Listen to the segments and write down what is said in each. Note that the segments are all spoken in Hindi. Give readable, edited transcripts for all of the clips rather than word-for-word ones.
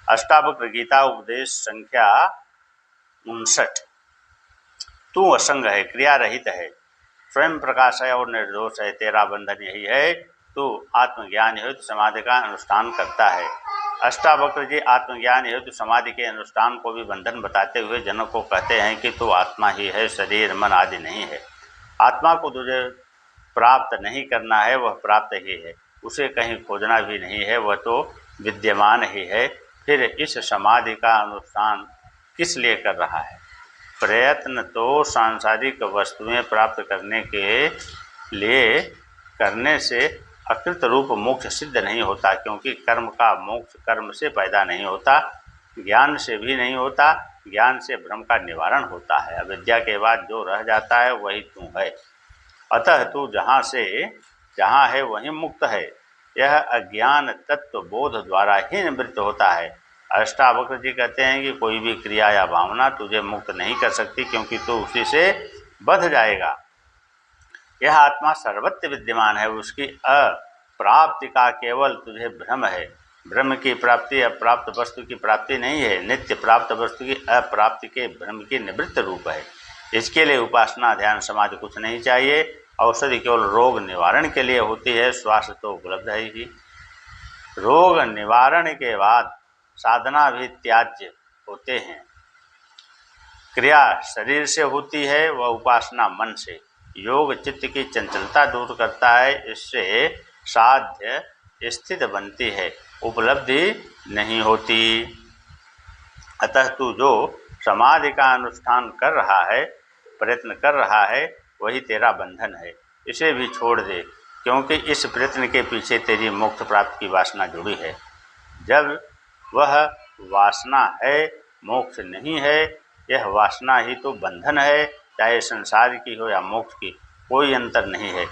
अष्टावक्र गीता उपदेश संख्या 59। तू असंग है, क्रिया रहित है, स्वयं प्रकाश है और निर्दोष है, तेरा बंधन यही है। तू आत्मज्ञान हेतु समाधि का अनुष्ठान करता है। अष्टावक्र जी आत्मज्ञान हेतु समाधि के अनुष्ठान को भी बंधन बताते हुए जनक को कहते हैं कि तू आत्मा ही है, शरीर मन आदि नहीं है। आत्मा को तुझे प्राप्त नहीं करना है, वह प्राप्त ही है, उसे कहीं खोजना भी नहीं है, वह तो विद्यमान ही है। फिर इस समाधि का अनुष्ठान किस लिए कर रहा है? प्रयत्न तो सांसारिक वस्तुएं प्राप्त करने के लिए करने से अकृत रूप मोक्ष सिद्ध नहीं होता, क्योंकि कर्म का मोक्ष कर्म से पैदा नहीं होता, ज्ञान से भी नहीं होता। ज्ञान से भ्रम का निवारण होता है। अविद्या के बाद जो रह जाता है वही तू है। अतः तू जहाँ है वहीं मुक्त है। यह अज्ञान तत्व बोध द्वारा ही निवृत्त होता है। अष्टावक्र जी कहते हैं कि कोई भी क्रिया या भावना तुझे मुक्त नहीं कर सकती, क्योंकि तू उसी से बंध जाएगा। यह आत्मा सर्वत्र विद्यमान है, उसकी अप्राप्ति का केवल तुझे भ्रम है। ब्रह्म की प्राप्ति अप्राप्त वस्तु की प्राप्ति नहीं है, नित्य प्राप्त वस्तु की अप्राप्ति के भ्रम की निवृत्त रूप है। इसके लिए उपासना ध्यान समाधि कुछ नहीं चाहिए। औषधि केवल रोग निवारण के लिए होती है, स्वास्थ्य तो उपलब्ध है ही। रोग निवारण के बाद साधना भी त्याज्य होते हैं। क्रिया शरीर से होती है, वह उपासना मन से। योग चित्त की चंचलता दूर करता है, इससे साध्य स्थित बनती है, उपलब्धि नहीं होती। अतः तू जो समाधि का अनुष्ठान कर रहा है, प्रयत्न कर रहा है, वही तेरा बंधन है। इसे भी छोड़ दे, क्योंकि इस प्रयत्न के पीछे तेरी मोक्ष प्राप्ति की वासना जुड़ी है। जब वह वासना है, मोक्ष नहीं है। यह वासना ही तो बंधन है, चाहे संसार की हो या मोक्ष की, कोई अंतर नहीं है।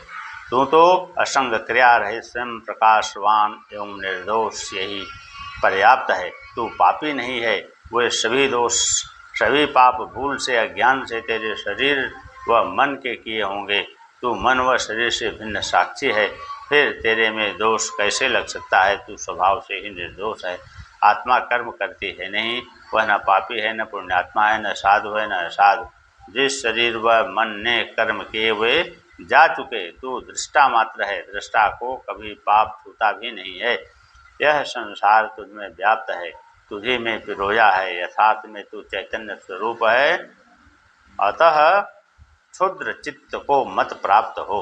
तू तो असंग क्रिया रहित स्वयं प्रकाशवान एवं निर्दोष, यही पर्याप्त है। तू पापी नहीं है। वे सभी दोष सभी पाप भूल से अज्ञान से तेरे शरीर व मन के किए होंगे। तू मन व शरीर से भिन्न साक्षी है, फिर तेरे में दोष कैसे लग सकता है? तू स्वभाव से ही निर्दोष है। आत्मा कर्म करती है नहीं, वह न पापी है, न पुण्यात्मा है, न साधु है, न असाधु। जिस शरीर व मन ने कर्म किए वे जा चुके, तू दृष्टा मात्र है, दृष्टा को कभी पाप छूता भी नहीं है। यह संसार तुझ में व्याप्त है, तुझे में पिरोया है, यथार्थ में तू चैतन्य स्वरूप है। अतः क्षुद्र चित्त को मत प्राप्त हो।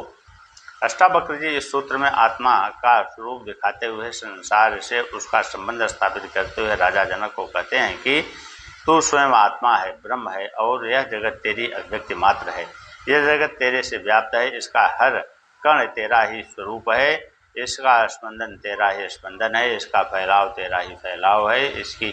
अष्टावक्र जी इस सूत्र में आत्मा का स्वरूप दिखाते हुए संसार से उसका संबंध स्थापित करते हुए राजा जनक को कहते हैं कि तू स्वयं आत्मा है, ब्रह्म है, और यह जगत तेरी अव्यक्ति मात्र है। यह जगत तेरे से व्याप्त है, इसका हर कण तेरा ही स्वरूप है, इसका स्पंदन तेरा ही स्पंदन है, इसका फैलाव तेरा ही फैलाव है, इसकी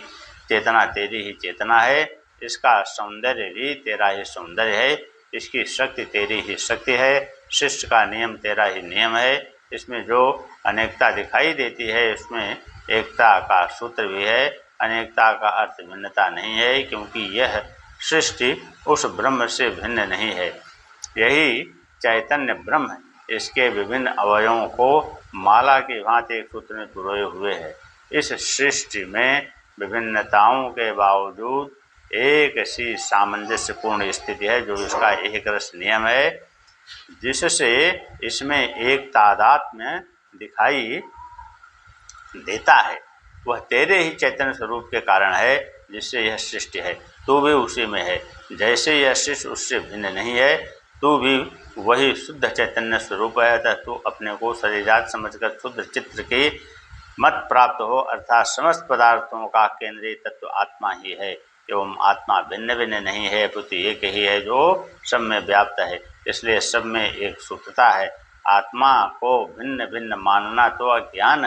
चेतना तेरी ही चेतना है, इसका सौंदर्य भी तेरा ही सौंदर्य है, इसकी शक्ति तेरी ही शक्ति है, सृष्टि का नियम तेरा ही नियम है। इसमें जो अनेकता दिखाई देती है, उसमें एकता का सूत्र भी है। अनेकता का अर्थ भिन्नता नहीं है, क्योंकि यह सृष्टि उस ब्रह्म से भिन्न नहीं है। यही चैतन्य ब्रह्म इसके विभिन्न अवयवों को माला की भांति एक सूत्र में पिरोए हुए है। इस सृष्टि में विभिन्नताओं के बावजूद एक सी सामंजस्यपूर्ण स्थिति है, जो इसका एक रस नियम है, जिससे इसमें एक तादात्म्य दिखाई देता है। वह तेरे ही चैतन्य स्वरूप के कारण है, जिससे यह सृष्टि है। तू भी उसी में है। जैसे यह सृष्टि उससे भिन्न नहीं है, तू भी वही शुद्ध चैतन्य स्वरूप है। अतः तू अपने को शरीरात समझकर शुद्ध चित्त की मत प्राप्त हो, अर्थात समस्त पदार्थों का केंद्रीय तत्व आत्मा ही है। एवं आत्मा भिन्न भिन्न नहीं है, अपितु एक ही है, जो सब में व्याप्त है। इसलिए सब में एक सूत्रता है। आत्मा को भिन्न भिन्न मानना तो अज्ञान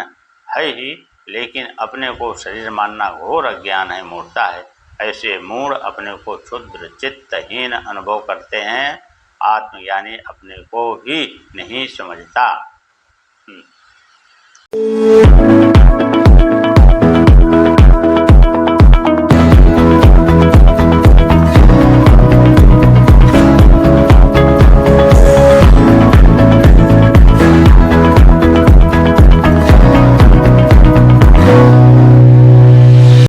है ही, लेकिन अपने को शरीर मानना घोर अज्ञान है, मूढ़ता है। ऐसे मूढ़ अपने को क्षुद्र चित्तहीन अनुभव करते हैं। आत्मज्ञानी अपने को ही नहीं समझता।